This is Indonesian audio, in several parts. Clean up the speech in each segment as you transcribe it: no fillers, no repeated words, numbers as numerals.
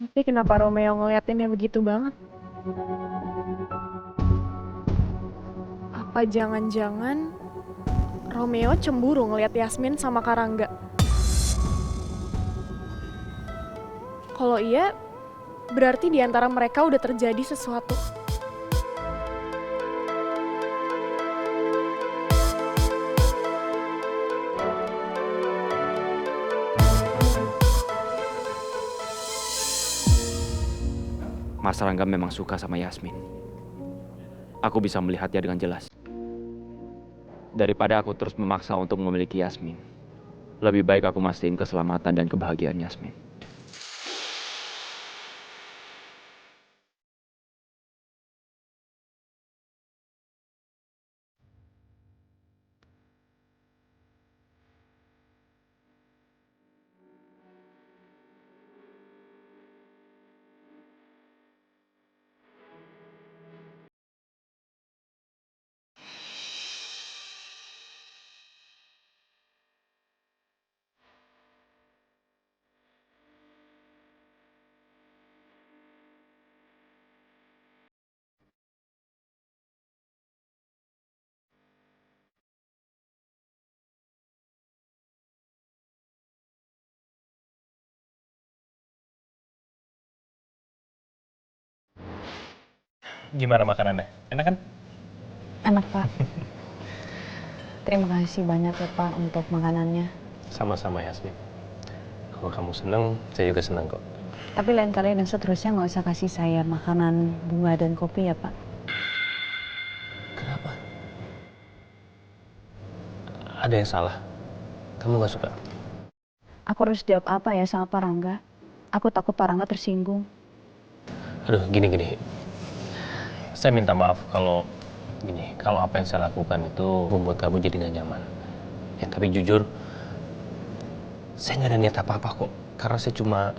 Tapi kenapa Romeo ngeliatinnya begitu banget? Apa jangan-jangan Romeo cemburu ngeliat Yasmin sama Karangga? Kalau iya, berarti di antara mereka udah terjadi sesuatu. Mas Rangga memang suka sama Yasmin. Aku bisa melihatnya dengan jelas. Daripada aku terus memaksa untuk memiliki Yasmin, lebih baik aku mastiin keselamatan dan kebahagiaan Yasmin. Gimana makanannya? Enak kan? Enak, Pak. Terima kasih banyak ya, Pak, untuk makanannya. Sama-sama Yasmin. Kalau kamu seneng, saya juga seneng kok. Tapi lain kali dan seterusnya nggak usah kasih saya makanan bunga dan kopi ya, Pak. Kenapa? Ada yang salah? Kamu gak suka? Aku harus jawab apa ya sama Pak Rangga? Aku takut Pak Rangga tersinggung. Aduh, gini. Saya minta maaf kalau kalau apa yang saya lakukan itu membuat kamu jadi gak nyaman. Ya, tapi jujur, saya nggak ada niat apa-apa kok. Karena saya cuma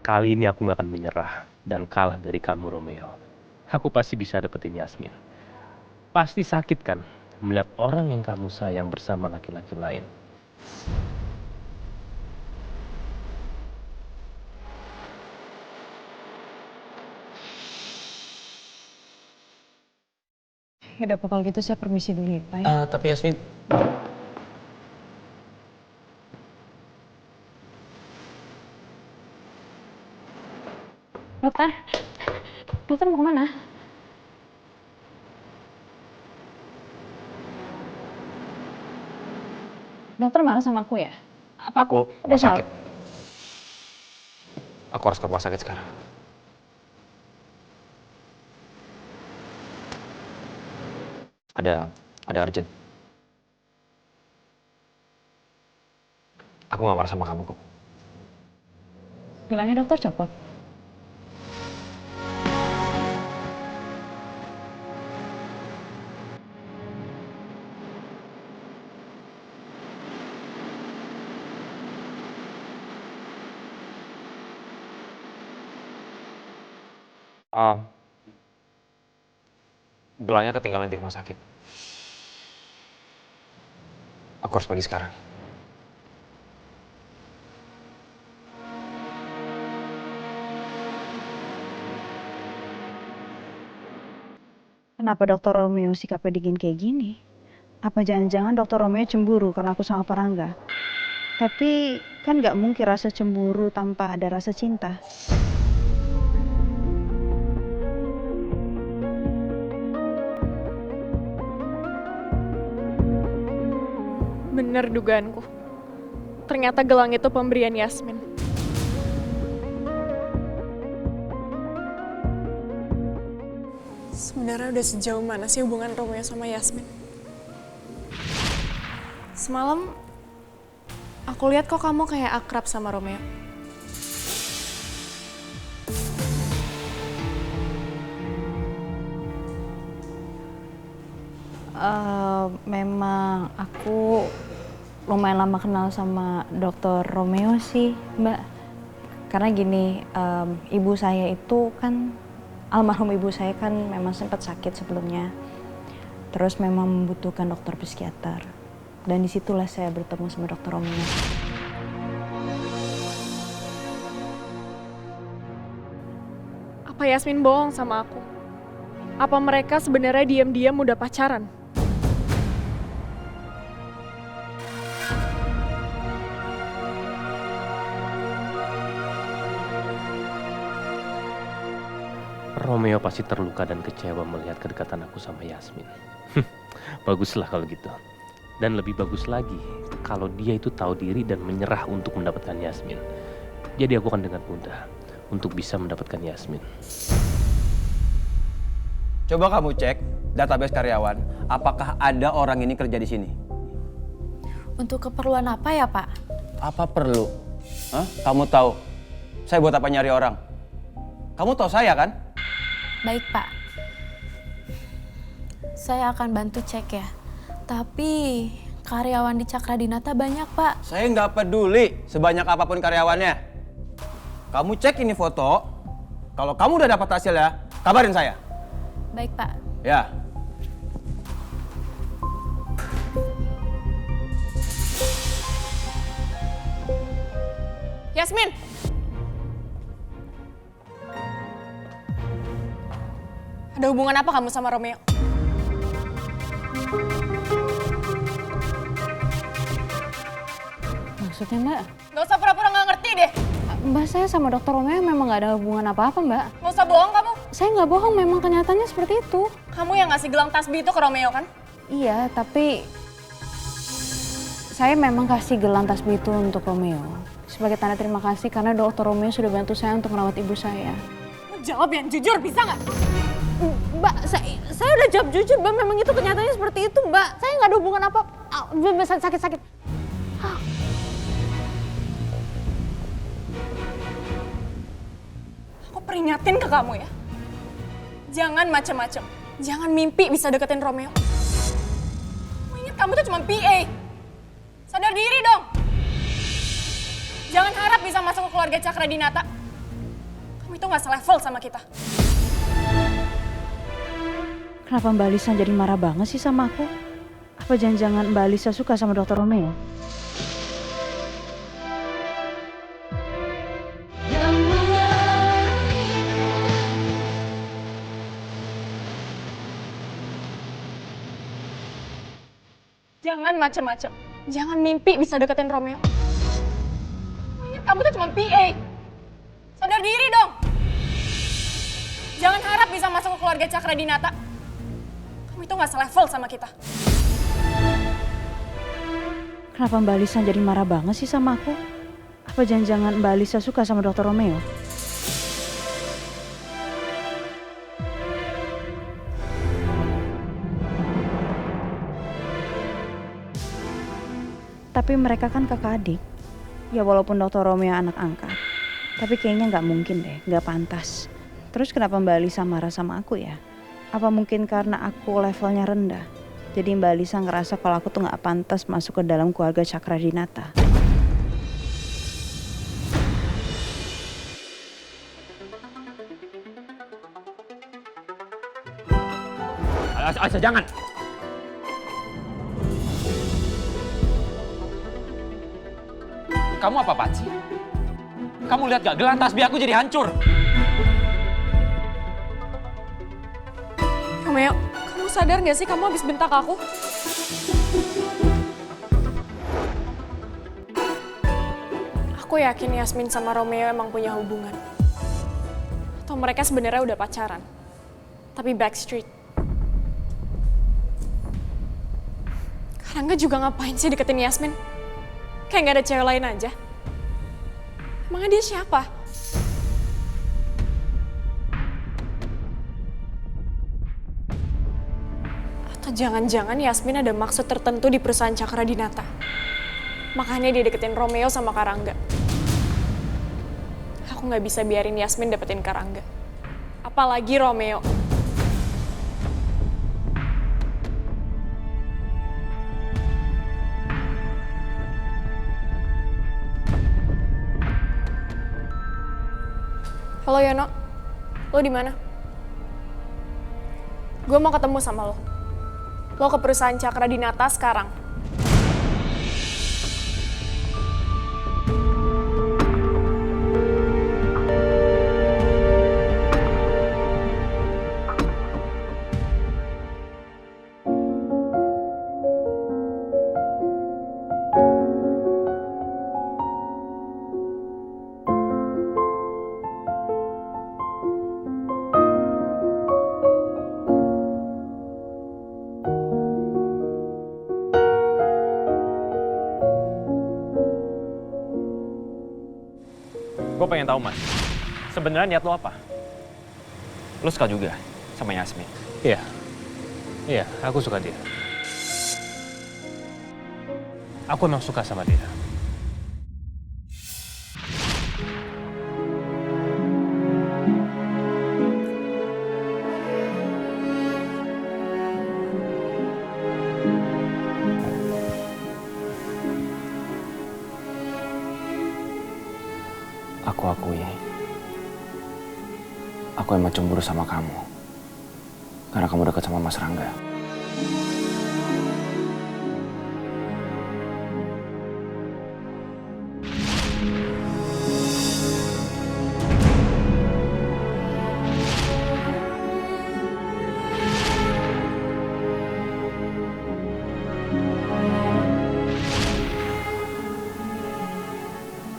kali ini aku gak akan menyerah dan kalah dari kamu, Romeo. Aku pasti bisa dapetin Yasmin. Pasti sakit kan melihat orang yang kamu sayang bersama laki-laki lain. Ya udah, Pak, kalau gitu saya permisi dulu ya, Pak. Tapi Yasmin, Dokter, dokter mau kemana? Dokter marah sama aku ya? Apa Aku ada rumah salah? sakit. Aku harus ke rumah sakit sekarang. Ada urgent. Aku gak marah sama kamu kok. Bilangnya dokter copot. Ah, gelangnya ketinggalan di rumah sakit. Aku harus pergi sekarang. Kenapa dokter Romeo sikapnya dingin kayak gini? Apa jangan-jangan dokter Romeo cemburu karena aku sama Pak Rangga? Tapi kan nggak mungkin rasa cemburu tanpa ada rasa cinta. Bener dugaanku. Ternyata gelang itu pemberian Yasmin. sebenarnya udah sejauh mana sih hubungan Romeo sama Yasmin? Semalam aku lihat kok kamu kayak akrab sama Romeo. Memang aku lumayan lama kenal sama Dokter Romeo sih, Mbak. Karena gini, ibu saya itu kan, almarhum ibu saya kan memang sempat sakit sebelumnya. Terus memang membutuhkan dokter psikiater. Dan disitulah saya bertemu sama Dokter Romeo. Apa Yasmin bohong sama aku? Apa mereka sebenarnya diam-diam udah pacaran? Romeo pasti terluka dan kecewa melihat kedekatan aku sama Yasmin. Baguslah kalau gitu. Dan lebih bagus lagi kalau dia itu tahu diri dan menyerah untuk mendapatkan Yasmin. Jadi aku akan dengan mudah untuk bisa mendapatkan Yasmin. Coba kamu cek database karyawan, apakah ada orang ini kerja di sini? Untuk keperluan apa ya, Pak? Apa perlu? Hah? Kamu tahu, saya buat apa nyari orang? Kamu tahu saya kan? Baik, Pak. Saya akan bantu cek ya. Tapi karyawan di Cakradinata banyak, Pak. Saya nggak peduli sebanyak apapun karyawannya. Kamu cek ini foto, kalau kamu udah dapat hasilnya, kabarin saya. Baik, Pak. Ya. Yasmin! Ada hubungan apa kamu sama Romeo? Maksudnya, Mbak? Gak usah pura-pura gak ngerti deh. Mbak, saya sama Dokter Romeo memang nggak ada hubungan apa-apa, Mbak. Gak usah bohong kamu. Saya nggak bohong, memang kenyataannya seperti itu. Kamu yang ngasih gelang tasbih itu ke Romeo kan? Iya, tapi saya memang kasih gelang tasbih itu untuk Romeo. Sebagai tanda terima kasih karena Dokter Romeo sudah bantu saya untuk merawat ibu saya. Jawab yang jujur, bisa nggak? Mbak, saya udah jawab jujur, Mbak. Memang itu kenyataannya seperti itu, Mbak. Saya nggak ada hubungan apa. Sakit. Aku peringatin ke kamu ya. Jangan macem-macem. Jangan mimpi bisa deketin Romeo. Kamu ingat kamu tuh cuma PA. Sadar diri dong. Jangan harap bisa masuk ke keluarga Cakradinata. Kamu itu nggak selevel sama kita. Kenapa Mbak Lisa jadi marah banget sih sama aku? Apa jangan-jangan Mbak Lisa suka sama Dokter Romeo? Jangan macem-macem. Jangan mimpi bisa deketin Romeo. Kamu ingat kamu tuh cuma PA. Sadar diri dong. Jangan harap bisa masuk ke keluarga Cakradinata. Kamu itu nggak selevel sama kita. Kenapa Mbak Lisa jadi marah banget sih sama aku? Apa jangan-jangan Mbak Lisa suka sama Dokter Romeo? Tapi mereka kan kakak adik. Ya walaupun Dokter Romeo anak angkat. Tapi kayaknya nggak mungkin deh, nggak pantas. Terus kenapa Mbak Lisa marah sama aku ya? Apa mungkin karena aku levelnya rendah? Jadi Mbak Lisa ngerasa kalau aku tuh nggak pantas masuk ke dalam keluarga Cakradinata. Asa, jangan. Kamu apa-apaan sih? Kamu lihat gak gelang tasbih aku jadi hancur? Romeo, kamu sadar gak sih kamu habis bentak aku? Aku yakin Yasmin sama Romeo emang punya hubungan. Atau mereka sebenarnya udah pacaran. Tapi backstreet. Karangga juga ngapain sih deketin Yasmin? Kayak gak ada cewek lain aja. Emangnya dia siapa? Jangan-jangan Yasmin ada maksud tertentu di perusahaan Cakradinata. Makanya dia deketin Romeo sama Karangga. Aku nggak bisa biarin Yasmin dapetin Karangga. Apalagi Romeo. Halo Yono, lo di mana? Gue mau ketemu sama lo. Lo ke perusahaan Cakradinata sekarang. Gue pengen tahu, Mas. Sebenarnya niat lo apa? Lo suka juga sama Yasmin? Iya. Iya, aku suka dia. Aku emang suka sama dia. Aku akui, aku emang cemburu sama kamu. Karena kamu dekat sama Mas Rangga.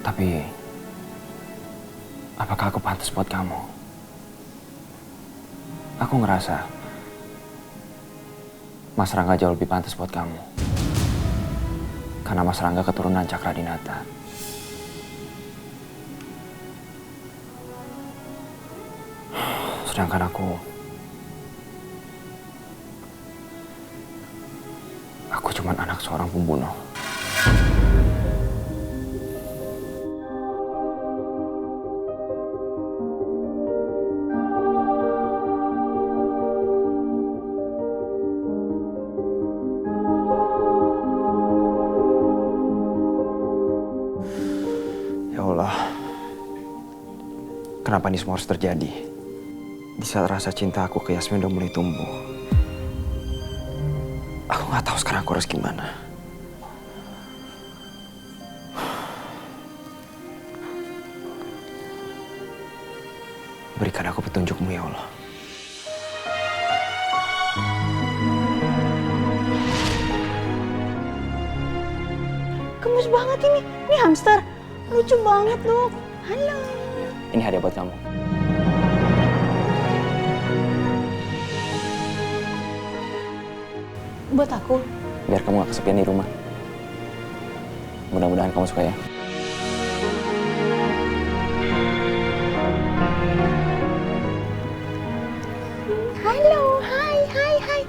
Tapi apakah aku pantas buat kamu? Aku ngerasa Mas Rangga jauh lebih pantas buat kamu. Karena Mas Rangga keturunan Cakradinata. Sedangkan aku cuman anak seorang pembunuh. Ya Allah, kenapa ini semua harus terjadi? Di saat rasa cinta aku ke Yasmin udah mulai tumbuh. Aku nggak tahu sekarang aku harus gimana. Berikan aku petunjukmu ya Allah. Gemes banget ini. Ini hamster. Lucu banget, Dok. Halo. Ini hadiah buat kamu. Buat aku. Biar kamu gak kesepian di rumah. Mudah-mudahan kamu suka ya. Halo, hai.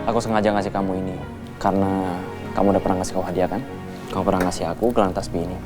Aku sengaja ngasih kamu ini karena kamu udah pernah ngasih aku hadiah kan? Kamu pernah ngasih aku gelang tasbih ini.